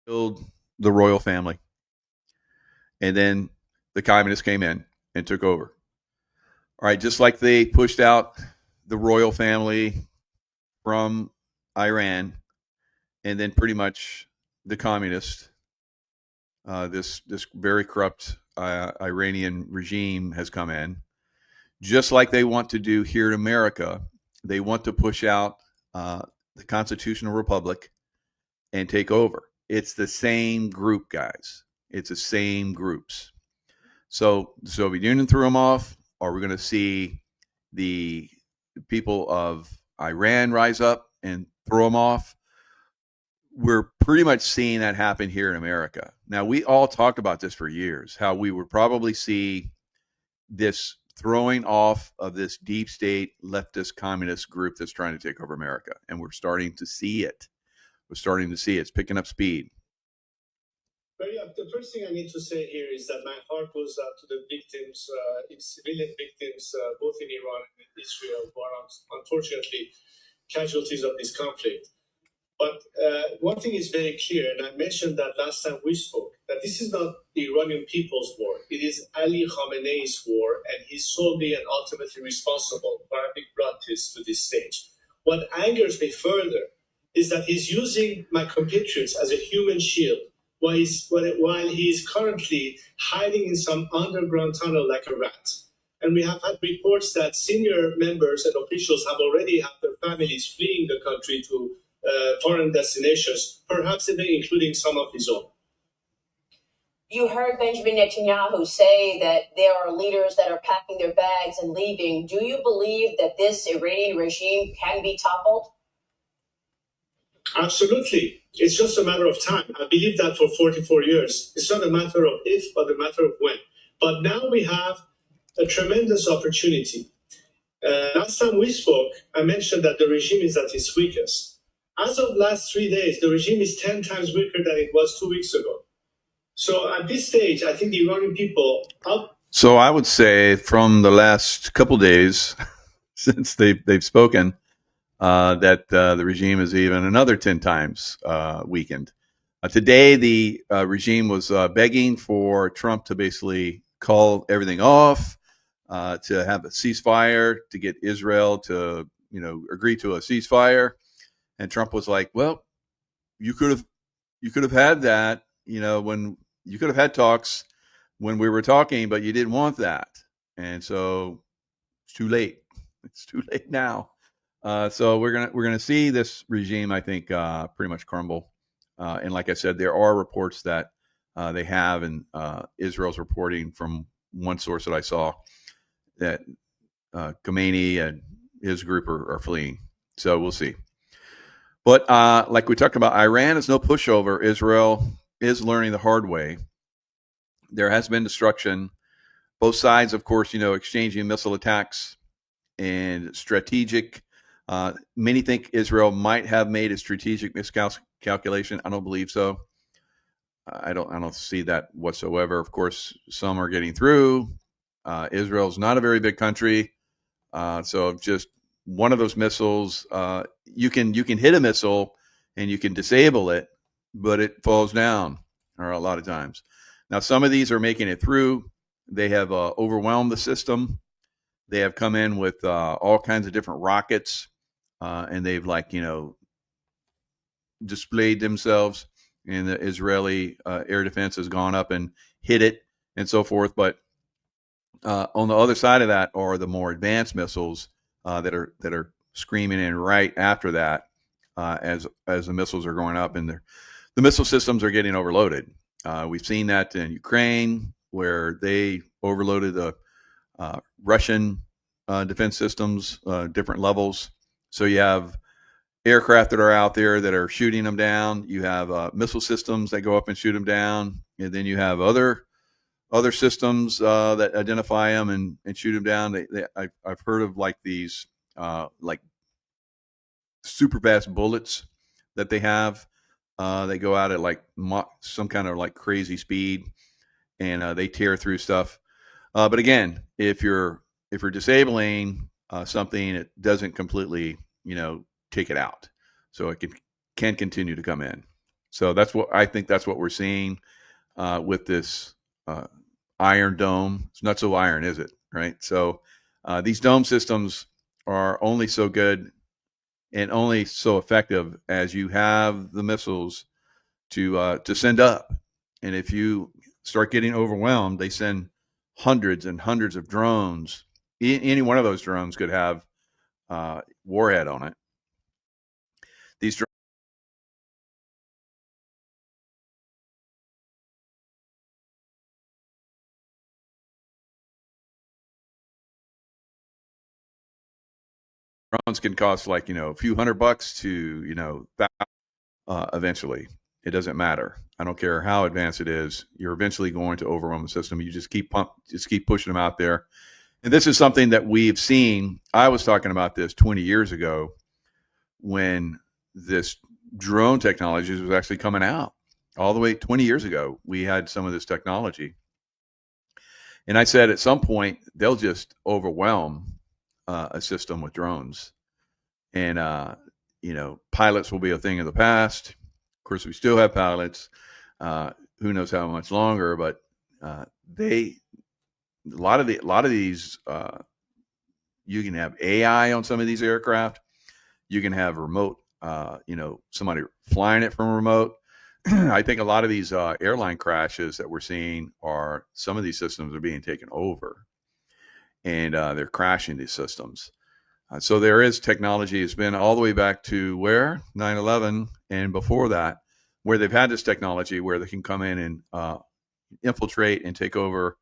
killed the royal family, and then the communists came in and took over. All right, just like they pushed out the royal family from Iran, and then pretty much the communists, this very corrupt Iranian regime has come in, just like they want to do here in America. They want to push out uh, the constitutional republic and take over. It's the same group, guys. It's the same groups. So the Soviet Union threw them off. Are we going to see the people of Iran rise up and throw them off? We're pretty much seeing that happen here in America. Now, we all talked about this for years, how we would probably see this throwing off of this deep state leftist communist group that's trying to take over America. And we're starting to see it. We're starting to see it. It's picking up speed. But yeah, the first thing I need to say here is that my heart goes out to the victims, civilian victims, both in Iran and in Israel, who are unfortunately casualties of this conflict. But one thing is very clear, and I mentioned that last time we spoke, that this is not the Iranian people's war. It is Ali Khamenei's war, and he's solely and ultimately responsible for having brought this to this stage. What angers me further is that he's using my compatriots as a human shield while he's currently hiding in some underground tunnel like a rat. And we have had reports that senior members and officials have already had their families fleeing the country to foreign destinations, perhaps even including some of his own. You heard Benjamin Netanyahu say that there are leaders that are packing their bags and leaving. Do you believe that this Iranian regime can be toppled? Absolutely. It's just a matter of time. I believe that for 44 years. It's not a matter of if, but a matter of when. But now we have a tremendous opportunity. Last time we spoke, I mentioned that the regime is at its weakest. As of last 3 days, the regime is 10 times weaker than it was 2 weeks ago. So at this stage, I think the Iranian people... So I would say from the last couple days, since they've spoken, that the regime is even another 10 times weakened. Today, the regime was begging for Trump to basically call everything off, to have a ceasefire, to get Israel to agree to a ceasefire. And Trump was like, "Well, you could have had that, when you could have had talks when we were talking, but you didn't want that, and so it's too late. It's too late now." So we're gonna see this regime, I think, pretty much crumble. And like I said, there are reports that they have, and Israel's reporting from one source that I saw that Khomeini and his group are fleeing. So we'll see. But like we talked about, Iran is no pushover. Israel is learning the hard way. There has been destruction. Both sides, of course, exchanging missile attacks and strategic. Many think Israel might have made a strategic miscalculation. I don't believe so. I don't see that whatsoever. Of course, some are getting through. Israel's not a very big country, so just one of those missiles, you can hit a missile and you can disable it, but it falls down, or a lot of times. Now, some of these are making it through. They have overwhelmed the system. They have come in with all kinds of different rockets, and they've displayed themselves. And the Israeli air defense has gone up and hit it and so forth. But on the other side of that are the more advanced missiles that are screaming in right after that, as the missiles are going up, and the missile systems are getting overloaded. We've seen that in Ukraine, where they overloaded the Russian defense systems, different levels. So you have aircraft that are out there that are shooting them down. You have missile systems that go up and shoot them down, and then you have other systems that identify them and shoot them down. I've heard of these like super fast bullets that they have. They go out at some kind of crazy speed, and they tear through stuff. But again, if you're disabling something, it doesn't completely take it out, so it can continue to come in. So that's what I think. That's what we're seeing with this Iron Dome. It's not so iron, is it? Right. So these dome systems are only so good and only so effective as you have the missiles to send up. And if you start getting overwhelmed, they send hundreds and hundreds of drones. Any one of those drones could have warhead on it. These drones can cost like, a few $100 to, eventually. It doesn't matter. I don't care how advanced it is. You're eventually going to overwhelm the system. You just keep pushing them out there. And this is something that we've seen. I was talking about this 20 years ago when this drone technology was actually coming out. All the way 20 years ago, we had some of this technology. And I said at some point, they'll just overwhelm a system with drones. And, pilots will be a thing of the past. Of course, we still have pilots. Who knows how much longer? But a lot of these, you can have AI on some of these aircraft. You can have remote, somebody flying it from remote. I think a lot of these airline crashes that we're seeing are some of these systems are being taken over, and they're crashing these systems. So there is technology. It's been all the way back to where 9/11 and before that, where they've had this technology where they can come in and infiltrate and take over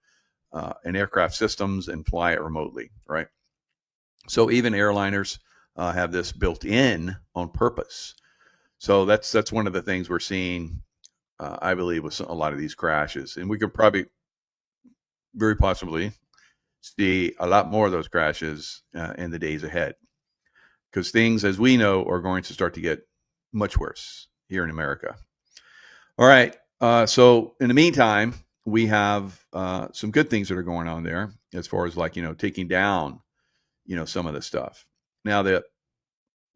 an aircraft systems and fly it remotely, right? So even airliners have this built in on purpose. So that's one of the things we're seeing, I believe, with a lot of these crashes. And we could probably very possibly see a lot more of those crashes in the days ahead, because things, as we know, are going to start to get much worse here in America. All right. So in the meantime, we have some good things that are going on there as far as taking down, some of the stuff. Now that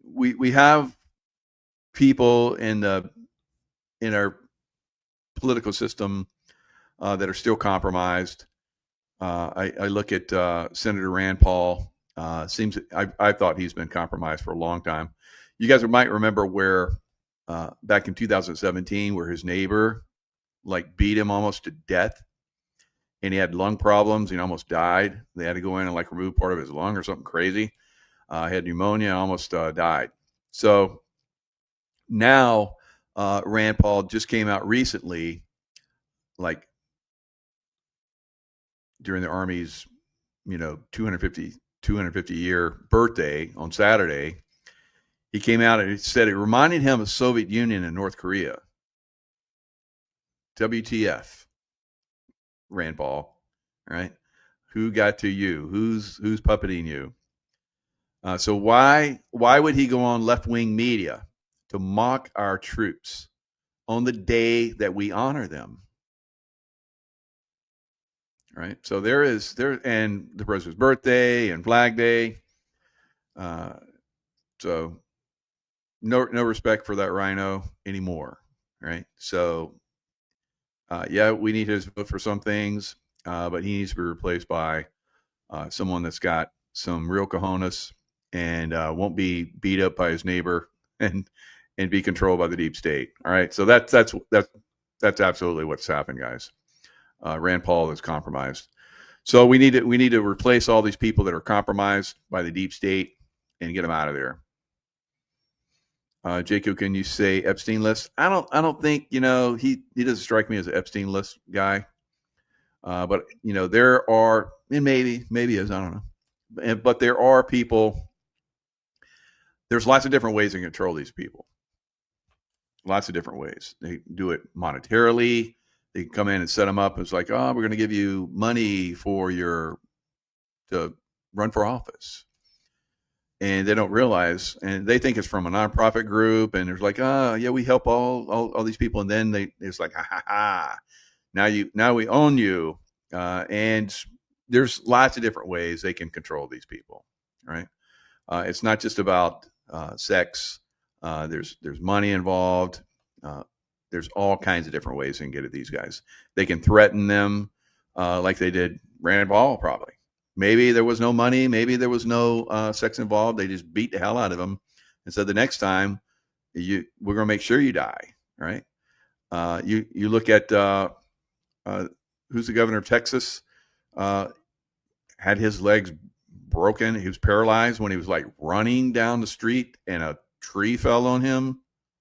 we have people in our political system that are still compromised. I look at Senator Rand Paul. Seems I thought he's been compromised for a long time. You guys might remember where back in 2017, where his neighbor beat him almost to death, and he had lung problems. He almost died. They had to go in and remove part of his lung or something crazy. He had pneumonia, almost died. So now Rand Paul just came out recently, during the Army's 250 year birthday on Saturday. He came out and he said it reminded him of Soviet Union and North Korea. WTF, Rand Paul, right? Who got to you? Who's puppeting you? So why would he go on left-wing media to mock our troops on the day that we honor them? Right. So there and the president's birthday and Flag Day. So no respect for that rhino anymore. Right. So we need his vote for some things, but he needs to be replaced by someone that's got some real cojones and won't be beat up by his neighbor and be controlled by the deep state. All right. So that's absolutely what's happened, guys. Rand Paul is compromised. So we need to replace all these people that are compromised by the deep state and get them out of there. Jacob, can you say Epstein list? I don't think, he doesn't strike me as an Epstein list guy. But there are, and maybe is, I don't know. But there are people, there's lots of different ways to control these people. Lots of different ways. They do it monetarily. They can come in and set them up. It's like, we're going to give you money to run for office. And they don't realize, and they think it's from a nonprofit group. And there's like, we help all these people. And then it's like, ha. Now we own you. And there's lots of different ways they can control these people, right? It's not just about sex. There's money involved. There's all kinds of different ways they can get at these guys. They can threaten them like they did Rand Paul, probably. Maybe there was no money. Maybe there was no sex involved. They just beat the hell out of him and said, the next time, we're going to make sure you die, right? You look at who's the governor of Texas? Had his legs broken. He was paralyzed when he was like running down the street and a tree fell on him,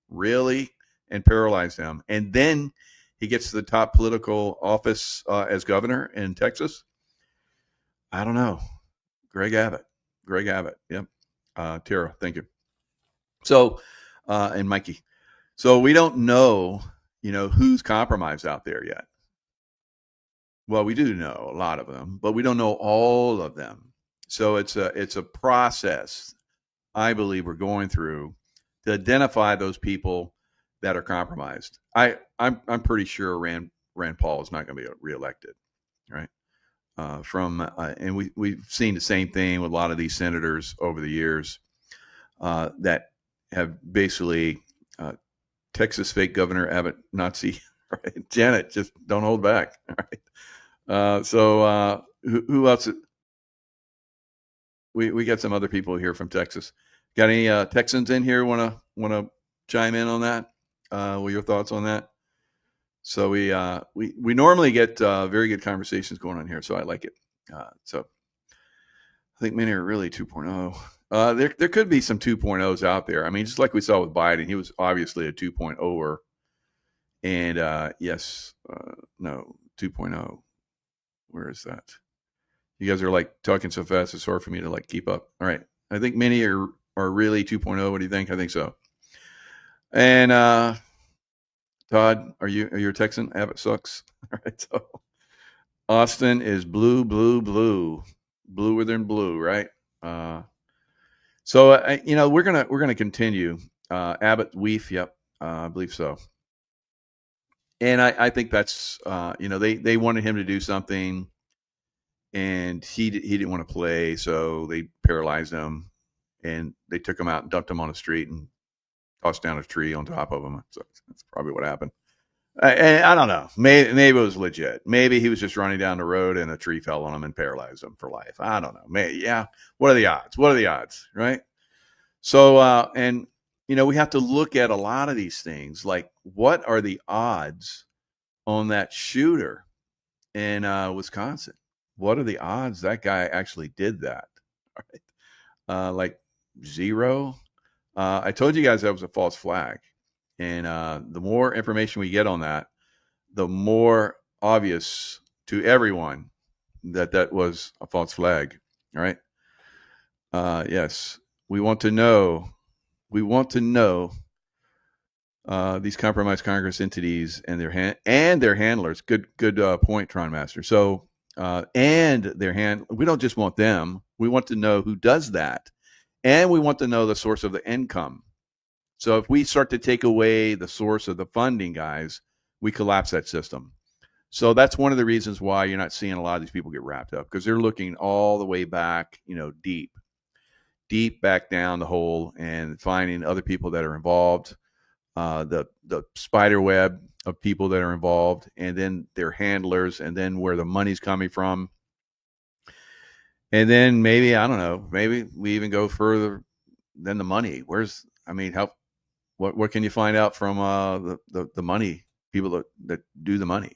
really, and paralyzed him. And then he gets to the top political office as governor in Texas. I don't know. Greg Abbott. Yep. Tara, thank you. So, and Mikey. So we don't know, who's compromised out there yet. Well, we do know a lot of them, but we don't know all of them. So it's a process I believe we're going through to identify those people that are compromised. I'm pretty sure Rand Paul is not going to be reelected, right? And we've seen the same thing with a lot of these senators over the years that have basically Texas fake Governor Abbott Nazi. Right? Janet, just don't hold back. All right. So who else? We got some other people here from Texas. Got any Texans in here want to chime in on that? What are your thoughts on that? So we normally get very good conversations going on here, so I like it. So I think many are really 2.0. There could be some 2.0s out there. I mean, just like we saw with Biden, he was obviously a 2.0er. And no, 2.0. Where is that? You guys are like talking so fast, it's hard for me to like keep up. All right. I think many are really 2.0. What do you think? I think so. And Todd, are you a Texan? Abbott sucks. All right. So Austin is bluer than blue, right? So we're gonna continue. Abbott Weef, yep, I believe so. And I think that's they wanted him to do something, and he didn't want to play, so they paralyzed him, and they took him out and dumped him on the street and tossed down a tree on top of him. So that's probably what happened. And I don't know. Maybe it was legit. Maybe he was just running down the road and a tree fell on him and paralyzed him for life. I don't know. Maybe, yeah. What are the odds? Right? So, and we have to look at a lot of these things. Like, what are the odds on that shooter in Wisconsin? What are the odds that guy actually did that? All right. Like 0. I told you guys that was a false flag. And the more information we get on that, the more obvious to everyone that was a false flag. All right. Yes. We want to know these compromised Congress entities and their handlers. Good point, Tron Master. So we don't just want them. We want to know who does that, and we want to know the source of the income. So if we start to take away the source of the funding, guys, we collapse that system. So that's one of the reasons why you're not seeing a lot of these people get wrapped up, because they're looking all the way back, deep back down the hole and finding other people that are involved, the spider web of people that are involved, and then their handlers, and then where the money's coming from. And then maybe, I don't know, maybe we even go further than the money. What can you find out from the money, people that do the money?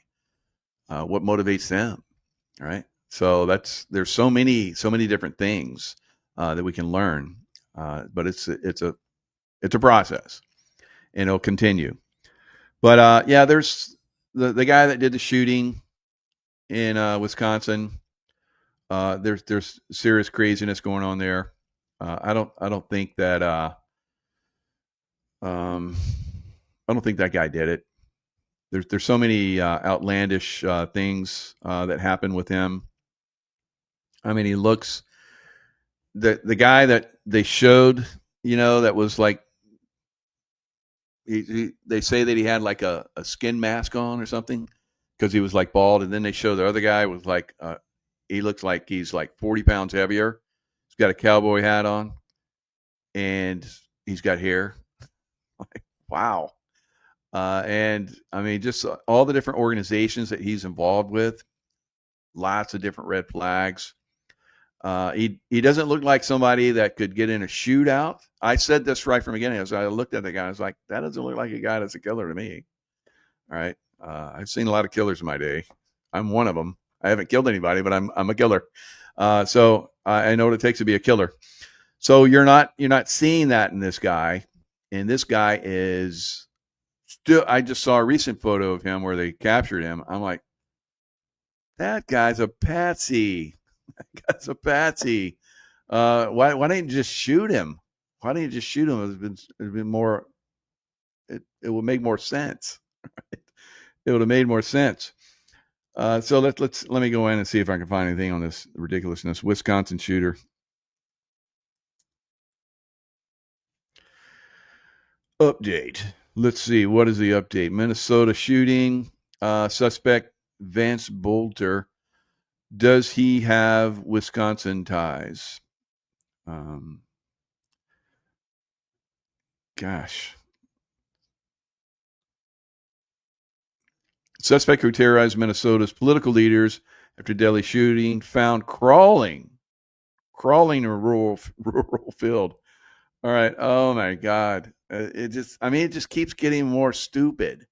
What motivates them, right? So there's so many different things that we can learn, but it's a process, and it'll continue. But there's the guy that did the shooting in Wisconsin. There's serious craziness going on there. I don't think that I don't think that guy did it. There's so many outlandish things that happen with him. I mean, he looks the guy that they showed, that was like they say that he had like a skin mask on or something because he was like bald, and then they show the other guy was like he looks like he's like 40 pounds heavier. He's got a cowboy hat on, and he's got hair. Like, wow. And I mean, just all the different organizations that he's involved with, lots of different red flags. He doesn't look like somebody that could get in a shootout. I said this right from the beginning. As I looked at the guy, I was like, that doesn't look like a guy that's a killer to me. All right. I've seen a lot of killers in my day. I'm one of them. I haven't killed anybody, but I'm a killer. So I know what it takes to be a killer. So you're not seeing that in this guy. And this guy is still, I just saw a recent photo of him where they captured him. I'm like, that guy's a patsy. That guy's a patsy. Why didn't you just shoot him? Why didn't you just shoot him? It'd been more, it would make more sense. It would have made more sense. So let me go in and see if I can find anything on this ridiculousness. Wisconsin shooter. Update. Let's see. What is the update? Minnesota shooting. Suspect Vance Bolter. Does he have Wisconsin ties? Gosh. Suspect who terrorized Minnesota's political leaders after deadly shooting found crawling in a rural field. All right. Oh my God. It just keeps getting more stupid.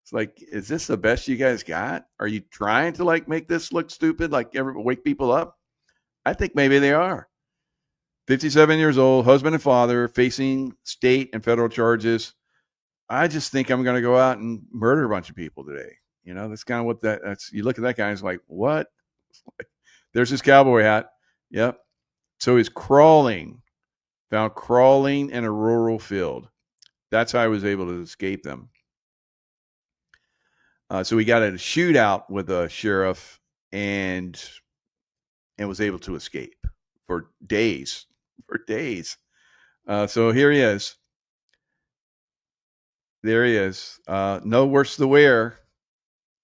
It's like, is this the best you guys got? Are you trying to like make this look stupid? Like wake people up? I think maybe they are. 57 years old, husband and father, facing state and federal charges. I just think I'm going to go out and murder a bunch of people today. You know, that's kind of what that's. You look at that guy, it's like, what? There's his cowboy hat. Yep. So he's found crawling in a rural field. That's how I was able to escape them. So we got a shootout with a sheriff and was able to escape for days. So here he is. There he is. No worse the wear.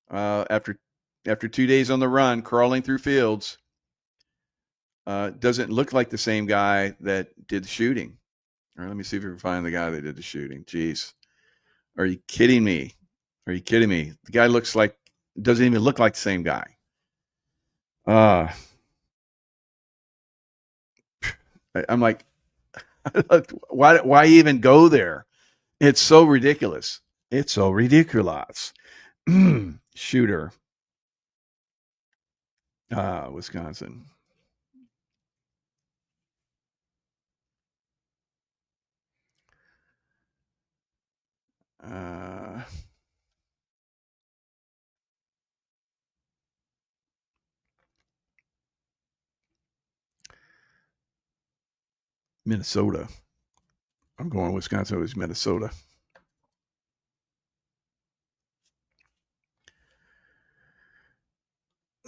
After 2 days on the run, crawling through fields. Doesn't look like the same guy that did the shooting. All right, let me see if we can find the guy that did the shooting. Jeez. Are you kidding me? The guy doesn't even look like the same guy. I'm like, why even go there? It's so ridiculous. Shooter. Wisconsin. Minnesota. I'm going Wisconsin. It was Minnesota.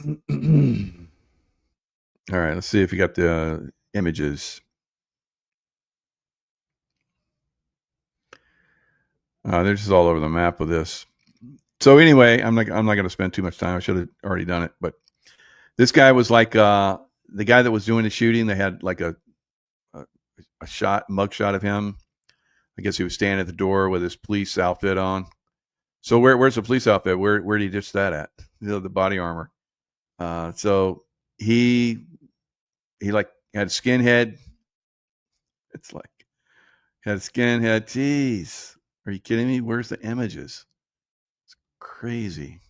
All right, let's see if you got the images. They're just all over the map with this. So anyway, I'm not going to spend too much time. I should have already done it, but this guy was like the guy that was doing the shooting. They had like a mug shot of him. I guess he was standing at the door with his police outfit on. So where's the police outfit? Where did he ditch that at? The body armor. So he like had a skinhead. It's like had a skinhead. Jeez, are you kidding me? Where's the images? It's crazy.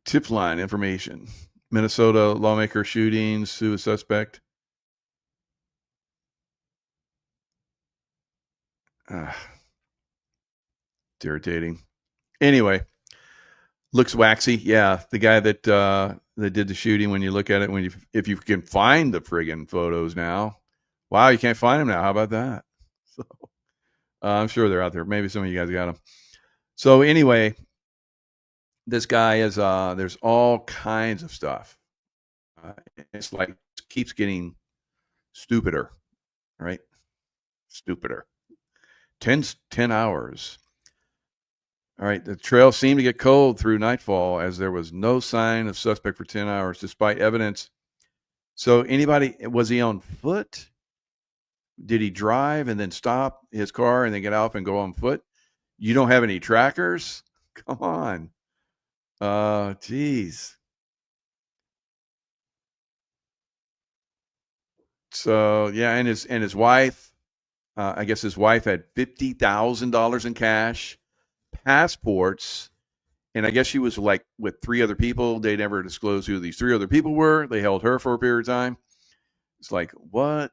Tip line information. Minnesota lawmaker shooting, sue a suspect. It's irritating. Anyway, looks waxy. Yeah, the guy that did the shooting. When you look at it, if you can find the friggin' photos now, wow, you can't find them now. How about that? So I'm sure they're out there. Maybe some of you guys got them. So anyway, this guy is. There's all kinds of stuff. It's like it keeps getting stupider, right? Stupider. 10 hours. All right. The trail seemed to get cold through nightfall as there was no sign of suspect for 10 hours, despite evidence. So was he on foot? Did he drive and then stop his car and then get off and go on foot? You don't have any trackers? Come on. Geez. So yeah, and his wife, I guess his wife had $50,000 in cash, passports, and I guess she was like with three other people. They never disclosed who these three other people were. They held her for a period of time. It's like, what?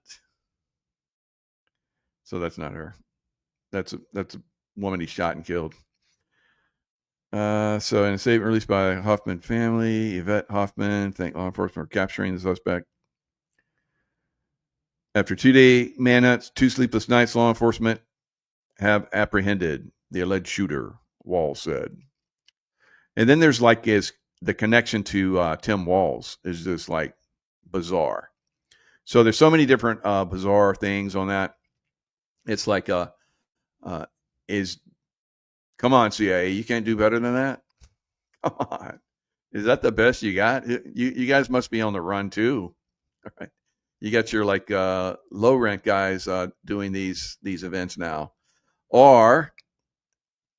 So that's not her. That's a woman he shot and killed. So in a statement released by Hoffman family, Yvette Hoffman thanked law enforcement for capturing the suspect. After 2-day manhunts, 2 sleepless nights, law enforcement have apprehended the alleged shooter, Walls said. And then there's like the connection to Tim Walls is just like bizarre. So there's so many different bizarre things on that. It's like come on, CIA, you can't do better than that. Come on, is that the best you got? You guys must be on the run too. All right. You got your like low rent guys doing these events now, or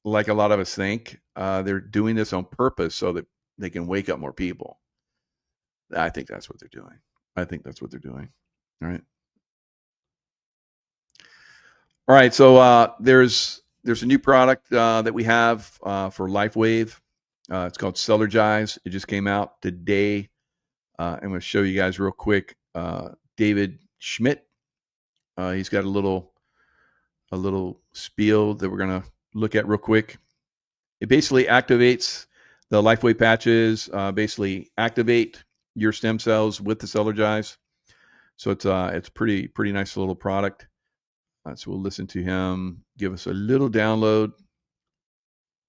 like a lot of us think, they're doing this on purpose so that they can wake up more people. I think that's what they're doing. All right. All right. So there's a new product that we have for LifeWave. It's called Celergize. It just came out today. I'm going to show you guys real quick. David Schmidt. He's got a little spiel that we're going to look at real quick. It basically activates the LifeWave patches. Basically activate your stem cells with the Celergize. So it's pretty nice little product. So we'll listen to him give us a little download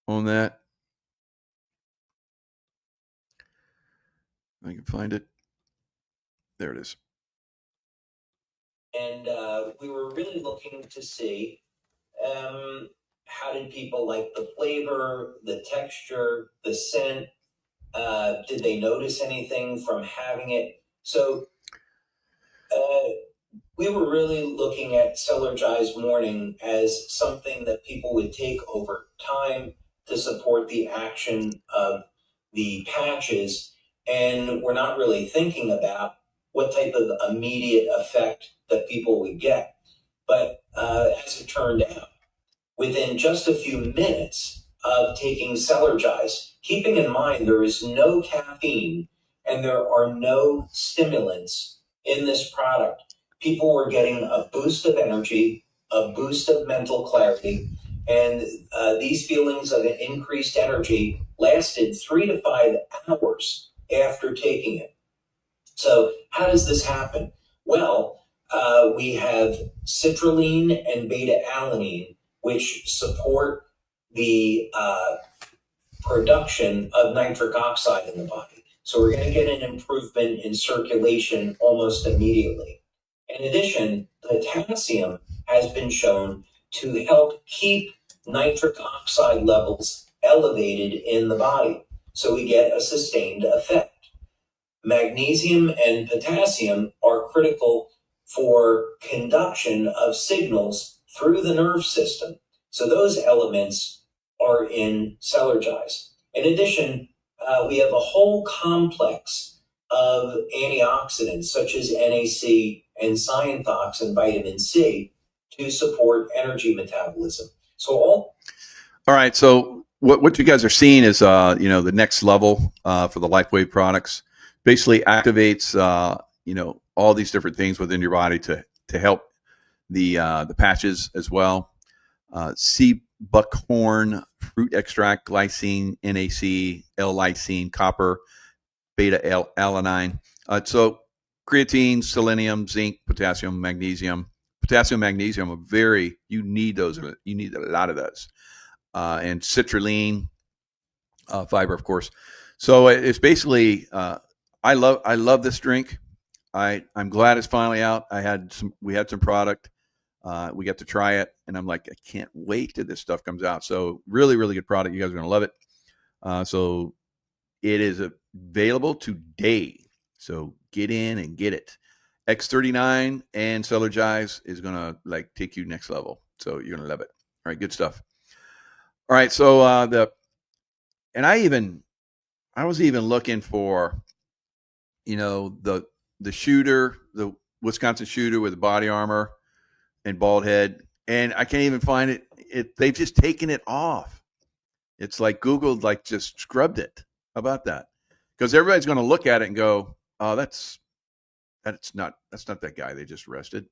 on that. I can find it. There it is. And we were really looking to see how did people like the flavor, the texture, the scent? Did they notice anything from having it? So we were really looking at Celergize Morning as something that people would take over time to support the action of the patches. And we're not really thinking about what type of immediate effect that people would get. But as it turned out, within just a few minutes of taking Celergize, keeping in mind there is no caffeine and there are no stimulants in this product, people were getting a boost of energy, a boost of mental clarity, and these feelings of increased energy lasted 3 to 5 hours after taking it. So how does this happen? Well, we have citrulline and beta-alanine, which support the production of nitric oxide in the body. So we're going to get an improvement in circulation almost immediately. In addition, potassium has been shown to help keep nitric oxide levels elevated in the body. So we get a sustained effect. Magnesium and potassium are critical for conduction of signals through the nerve system. So those elements are in Celergize. In addition, we have a whole complex of antioxidants such as NAC and Cyanthox and vitamin C to support energy metabolism. So all right. So what you guys are seeing is the next level for the LifeWave products. Basically activates all these different things within your body to help the patches as well. Sea buckhorn, fruit extract, glycine, NAC, L-lysine, copper, beta-alanine. So creatine, selenium, zinc, potassium, magnesium. Potassium, magnesium are you need those. You need a lot of those. And citrulline, fiber, of course. So it's basically, I love this drink. I'm glad it's finally out. We had some product. We got to try it, and I'm like, I can't wait till this stuff comes out. So really, really good product. You guys are gonna love it. So it is available today. So get in and get it. X39 and Celergize is going to like take you next level. So you're going to love it. All right, good stuff. All right, so I was even looking for, the shooter, the Wisconsin shooter with the body armor and bald head, and I can't even find it. They've just taken it off. It's like Google like just scrubbed it. How about that? Because everybody's going to look at it and go, "Oh, that's not that guy they just arrested."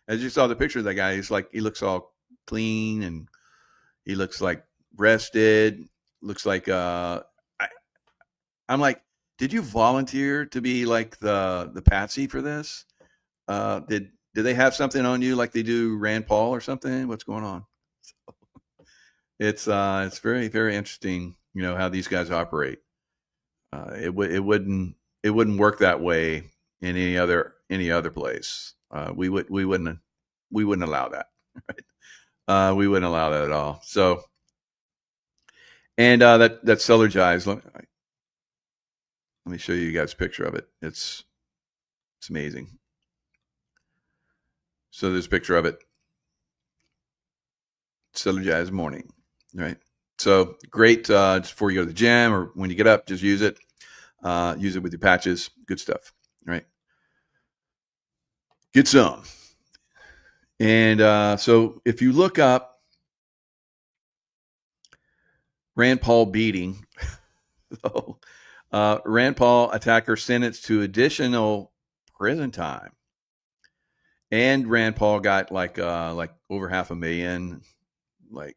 As you saw the picture of that guy, he looks all clean and he looks like rested. Looks like I'm like, did you volunteer to be like the patsy for this? Did they have something on you like they do Rand Paul or something? What's going on? It's very, very interesting, how these guys operate. It wouldn't work that way in any other place. We wouldn't allow that. Right? We wouldn't allow that at all. So, and that Celergize. Let me show you guys a picture of it. It's amazing. So there's a picture of it. Celergize morning, right? So great just before you go to the gym or when you get up, just use it. Use it with your patches. Good stuff, right? Get some. And so if you look up Rand Paul beating, so, Rand Paul attacker sentenced to additional prison time. And Rand Paul got like over $500,000. Like,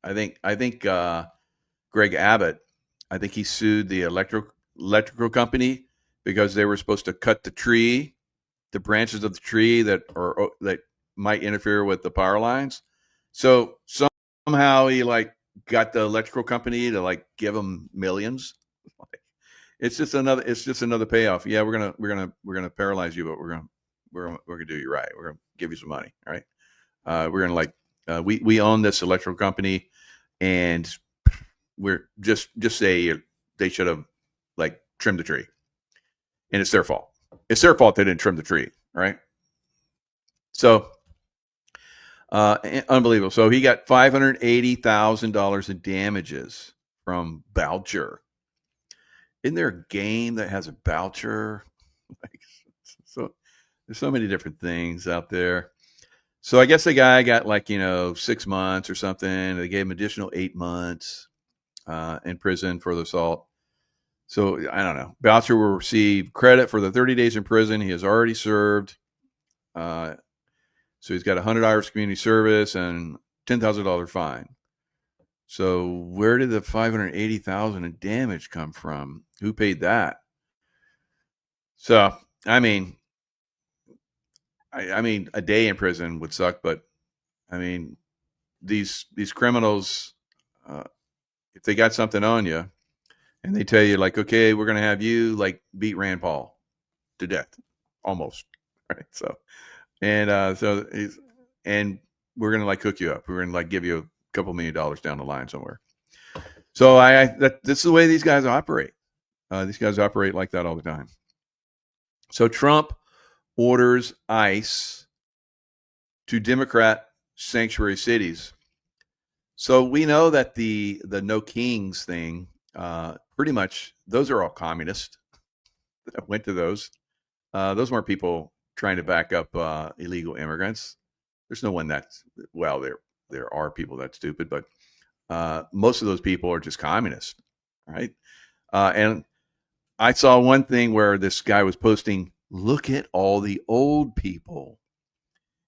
I think Greg Abbott, I think he sued the electrical company because they were supposed to cut the branches of the tree that might interfere with the power lines. So somehow he like got the electrical company to like give him millions. It's just another payoff. Yeah, we're gonna paralyze you, but we're gonna do you right. We're gonna give you some money. All right. We're gonna we own this electrical company, and we're just say they should have like trimmed the tree, and it's their fault. It's their fault they didn't trim the tree. Right. So unbelievable. So he got $580,000 in damages from Boucher. Isn't there a game that has a Boucher? So there's so many different things out there. So I guess the guy got like 6 months or something. They gave him additional 8 months in prison for the assault. So I don't know. Boucher will receive credit for the 30 days in prison he has already served. So he's got 100 hours community service and $10,000 fine. So where did the $580,000 in damage come from? Who paid that? So I mean, a day in prison would suck, but I mean, these criminals, if they got something on you, and they tell you like, okay, we're gonna have you like beat Rand Paul to death, almost, right? So, and we're gonna like hook you up. We're gonna like give you a couple $1 million down the line somewhere. So this is the way these guys operate. These guys operate like that all the time. So Trump orders ICE to Democrat sanctuary cities. So we know that the No Kings thing, pretty much those are all communists that went to those. Those weren't people trying to back up illegal immigrants. There's no one there are people that stupid, but most of those people are just communists, right? And I saw one thing where this guy was posting, look at all the old people.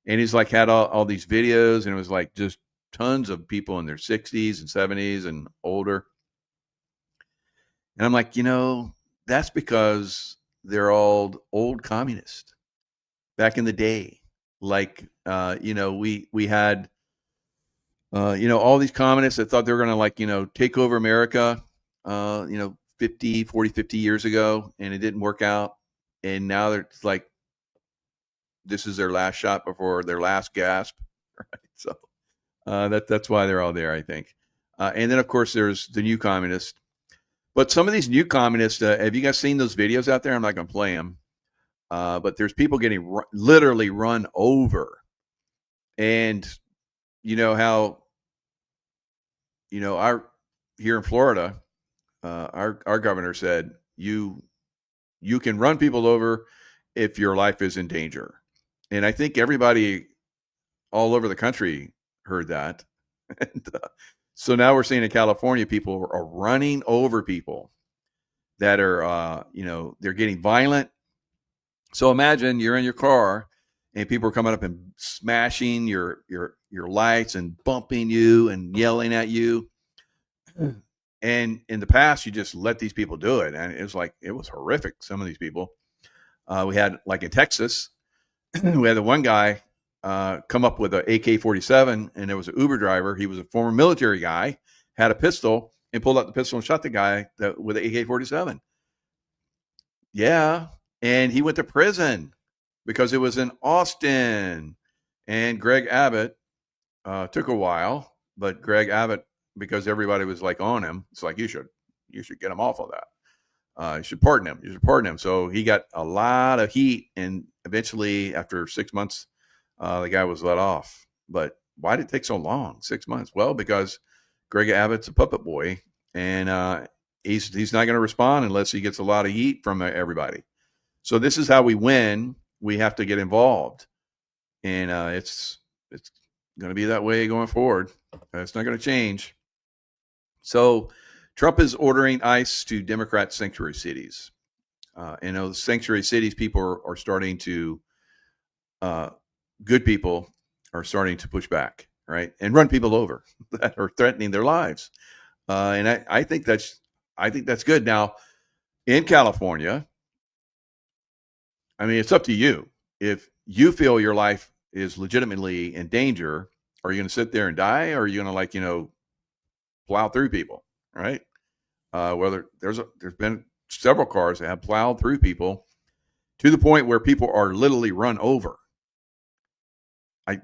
And he's like had all these videos, and it was like just tons of people in their 60s and 70s and older. And I'm like, that's because they're all old communists back in the day. Like, we had, all these communists that thought they were going to take over America, 50 years ago, and it didn't work out. And now they're like, this is their last shot before their last gasp. Right? So that's why they're all there, I think. And then, of course, there's the new communists. But some of these new communists, have you guys seen those videos out there? I'm not going to play them. but there's people getting literally run over. And you know how, our here in Florida, our governor said you can run people over if your life is in danger. And I think everybody all over the country heard that. And, so now we're seeing in California, people are running over people that are, they're getting violent. So imagine you're in your car and people are coming up and smashing your lights and bumping you and yelling at you. And in the past, you just let these people do it. And it was horrific. Some of these people, we had, like in Texas, we had the one guy come up with an AK-47, and there was an Uber driver. He was a former military guy, had a pistol, and pulled out the pistol and shot the guy with the AK-47. Yeah, and he went to prison because it was in Austin. And Greg Abbott took a while, but Greg Abbott, because everybody was like on him, it's like, you should get him off of that. You should pardon him. You should pardon him. So he got a lot of heat, and eventually, after 6 months, the guy was let off. But why did it take so long? 6 months? Well, because Greg Abbott's a puppet boy, and he's not going to respond unless he gets a lot of heat from everybody. So this is how we win. We have to get involved, and it's going to be that way going forward. It's not going to change. So Trump is ordering ICE to Democrat sanctuary cities. And those sanctuary cities, people are starting to, good people are starting to push back, right, and run people over that are threatening their lives. And I think that's good. Now, in California, I mean, it's up to you. If you feel your life is legitimately in danger, are you going to sit there and die, or are you going to plow through people, right? Whether there's been several cars that have plowed through people to the point where people are literally run over.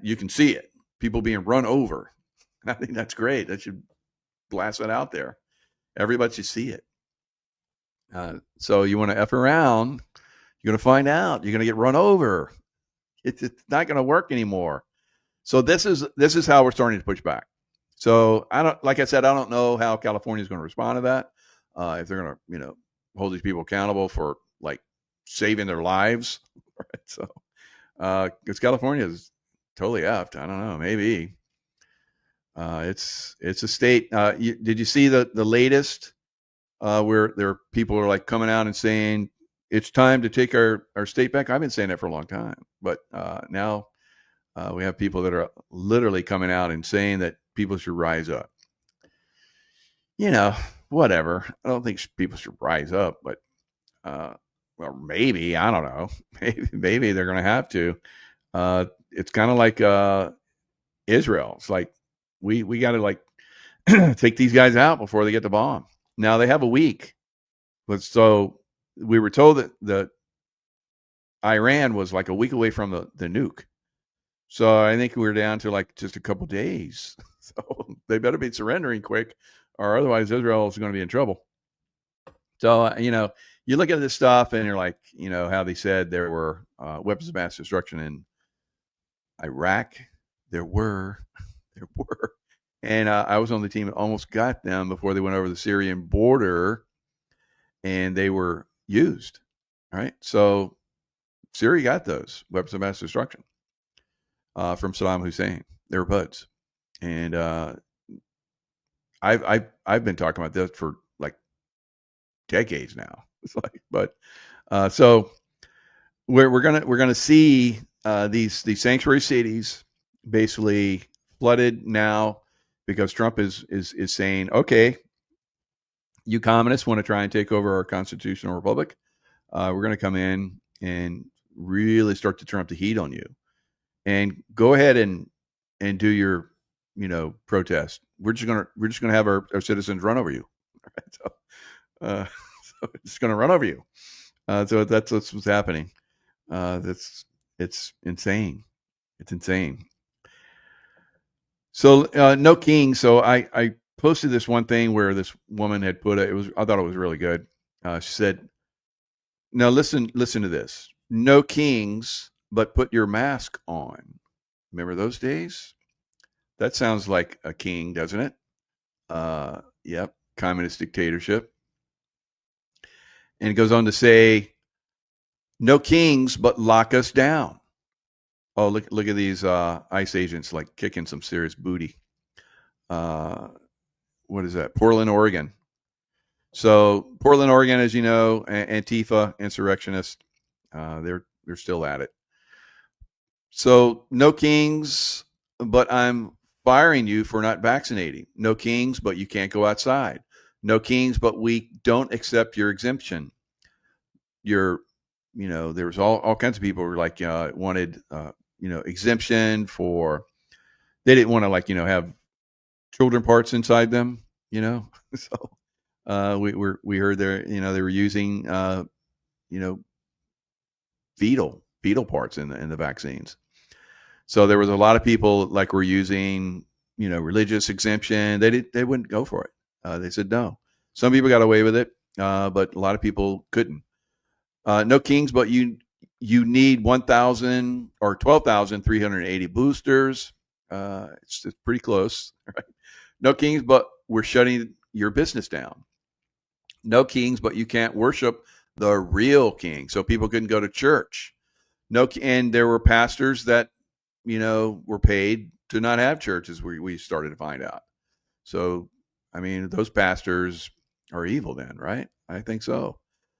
You can see it, people being run over. I think that's great. That should blast it out there. Everybody should see it. So you want to F around, you're going to find out. You're going to get run over. It's not going to work anymore. So this is how we're starting to push back. So like I said, I don't know how California is going to respond to that. If they're going to, hold these people accountable for like saving their lives. Right? So, because California is totally effed. I don't know. Maybe. It's a state. Did you see the latest where people are like coming out and saying it's time to take our state back? I've been saying that for a long time, but now we have people that are literally coming out and saying that people should rise up. Whatever. I don't think people should rise up, but well, maybe, I don't know. Maybe they're going to have to. It's kind of like Israel. It's like we got to like take these guys out before they get the bomb. Now they have a week, but so we were told that the Iran was like a week away from the nuke. So I think we're down to like just a couple days. So they better be surrendering quick, or otherwise Israel is going to be in trouble. So, you look at this stuff and you're like, how they said there were weapons of mass destruction in Iraq. There were. And I was on the team that almost got them before they went over the Syrian border, and they were used. All right. So Syria got those weapons of mass destruction from Saddam Hussein. They were buds. And I've been talking about this for like decades now. It's like, but so we're gonna see these sanctuary cities basically flooded now because Trump is saying, okay, you communists want to try and take over our constitutional republic. We're going to come in and really start to turn up the heat on you, and go ahead and do your protest. We're just gonna have our citizens run over you. Right? So it's going to run over you. So that's what's happening. It's insane. It's insane. So no king. So I posted this one thing where this woman had put I thought it was really good. She said, "Now listen to this. no kings, but put your mask on. Remember those days? That sounds like a king, doesn't it? Yep, communist dictatorship. And it goes on to say, no kings, but lock us down. Oh, look at these ICE agents like kicking some serious booty. What is that? Portland, Oregon. So Portland, Oregon, as you know, Antifa, insurrectionists, they're still at it. So no kings, but I'm firing you for not vaccinating. No kings, but you can't go outside. No kings, but we don't accept your exemption. There was all kinds of people who were like wanted exemption for. They didn't want to have children parts inside them. So we heard they were using fetal parts in the vaccines. So there was a lot of people like were using religious exemption. They wouldn't go for it. They said no. Some people got away with it, but a lot of people couldn't. No kings, but you need 1,000 or 12,380 boosters. It's pretty close, right? No kings, but we're shutting your business down. No kings, but you can't worship the real king. So people couldn't go to church. And there were pastors that, were paid to not have churches. We started to find out. So, I mean, those pastors are evil then, right? I think so.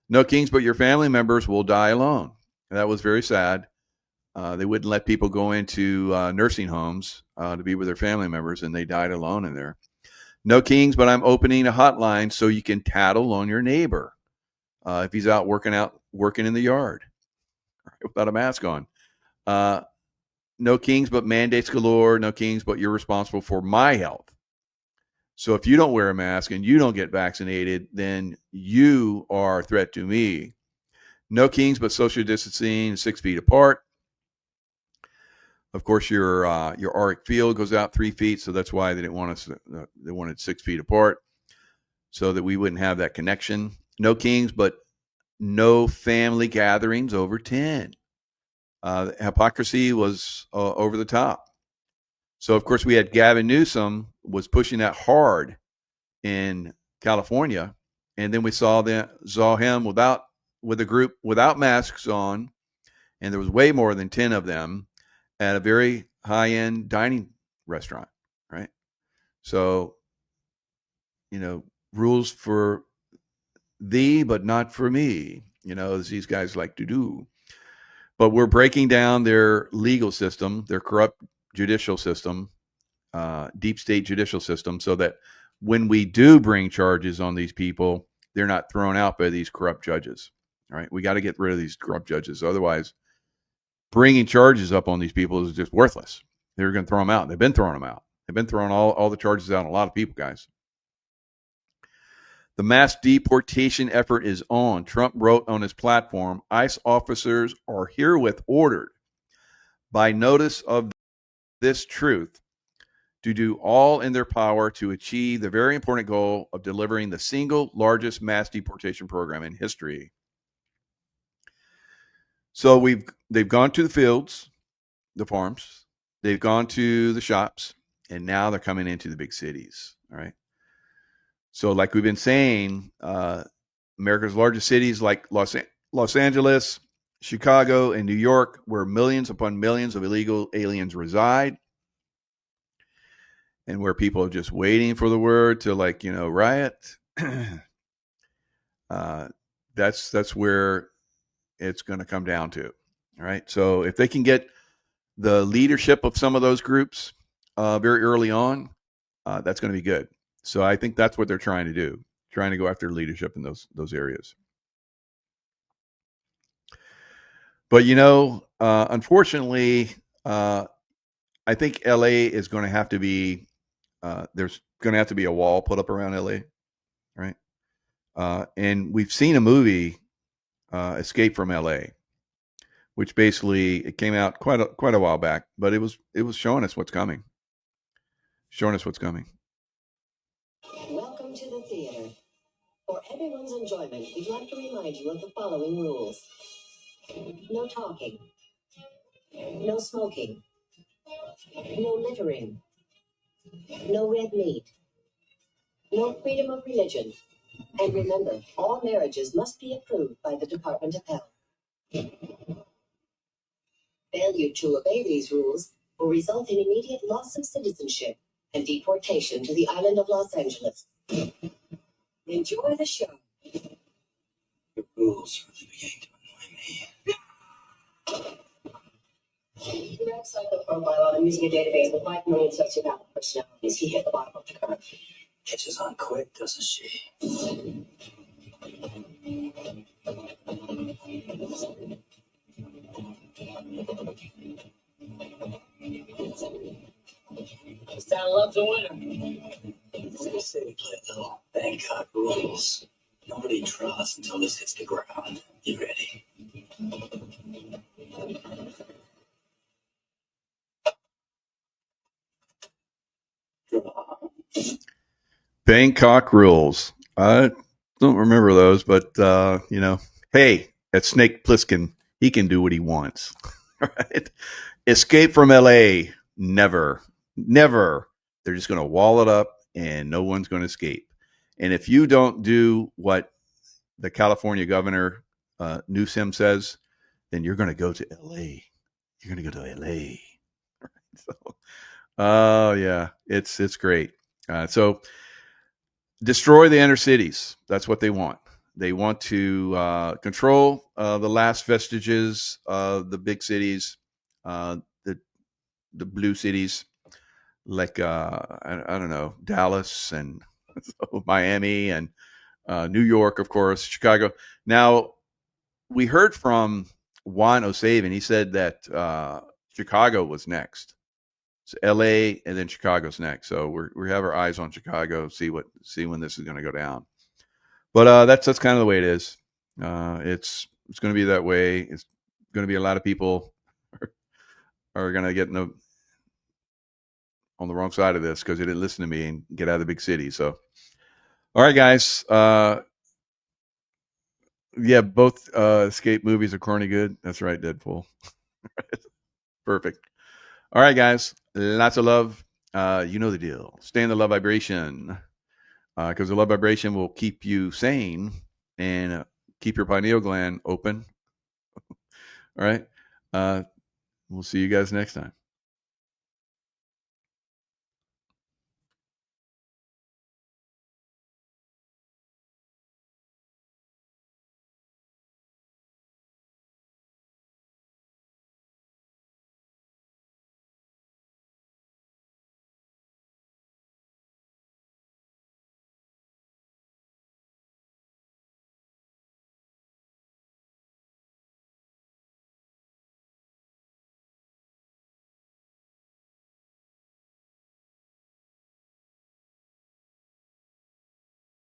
No kings, but your family members will die alone. And that was very sad. They wouldn't let people go into nursing homes to be with their family members, and they died alone in there. No kings, but I'm opening a hotline so you can tattle on your neighbor if he's out working in the yard without a mask on. No kings, but mandates galore. No kings, but you're responsible for my health. So if you don't wear a mask and you don't get vaccinated, then you are a threat to me. No kings, but social distancing, 6 feet apart. Of course, your Arctic field goes out 3 feet, so that's why they didn't want us. They wanted 6 feet apart, so that we wouldn't have that connection. No kings, but no family gatherings over 10. Hypocrisy was over the top. So, of course, we had Gavin Newsom was pushing that hard in California, and then we saw him with a group without masks on, and there was way more than 10 of them at a very high-end dining restaurant, right? So, rules for thee, but not for me, as these guys like to do. But we're breaking down their legal system, their corrupt judicial system, deep state judicial system, so that when we do bring charges on these people, they're not thrown out by these corrupt judges. All right, we got to get rid of these corrupt judges. Otherwise, bringing charges up on these people is just worthless. They're going to throw them out. They've been throwing them out. They've been throwing all the charges out on a lot of people, guys. The mass deportation effort is on. Trump wrote on his platform, ICE officers are herewith ordered by notice of this truth to do all in their power to achieve the very important goal of delivering the single largest mass deportation program in history. So they've gone to the fields, the farms, they've gone to the shops, and now they're coming into the big cities. All right. So, like we've been saying, America's largest cities like Los Angeles, Chicago, and New York, where millions upon millions of illegal aliens reside, and where people are just waiting for the word to riot. That's where it's going to come down to. All right. So if they can get the leadership of some of those groups very early on, that's going to be good. So I think that's what they're trying to do, trying to go after leadership in those areas. But unfortunately, I think LA is going to have to be. There's going to have to be a wall put up around LA, right? And we've seen a movie, Escape from LA, which basically it came out quite a while back, but it was showing us what's coming. Welcome to the theater. For everyone's enjoyment, we'd like to remind you of the following rules. No talking. No smoking. No littering. No red meat. No freedom of religion. And remember, all marriages must be approved by the Department of Health. Failure to obey these rules will result in immediate loss of citizenship and deportation to the island of Los Angeles. Enjoy the show. The rules really began to annoy me. The Rep Psycho profile on using a database with 5 million sociopathic personalities. He hit the bottom of the curve. Catches on quick, doesn't she? Santa loves a winner. They say we play a little Bangkok rules. Nobody draws until this hits the ground. You ready? Draw. Bangkok rules. I don't remember those, but hey, that's Snake Plissken. He can do what he wants. Right? Escape from LA. Never. They're just going to wall it up and no one's going to escape. And if you don't do what the California governor Newsom says, then you're going to go to LA. You're going to go to LA. Right? So, yeah, it's great. So destroy the inner cities. That's what they want. They want to control the last vestiges of the big cities, the blue cities, like I don't know, Dallas and Miami and New York, of course, Chicago. Now, we heard from Juan O'Savin. He said that Chicago was next. It's LA and then Chicago's next. So we have our eyes on Chicago, see when this is going to go down. But that's kind of the way it is. It's going to be that way. It's going to be a lot of people are going to get on the wrong side of this because they didn't listen to me and get out of the big city. So, all right, guys. Yeah, both escape movies are corny good. That's right, Deadpool. Perfect. All right, guys. Lots of love. You know the deal. Stay in the love vibration because the love vibration will keep you sane and keep your pineal gland open. All right. We'll see you guys next time.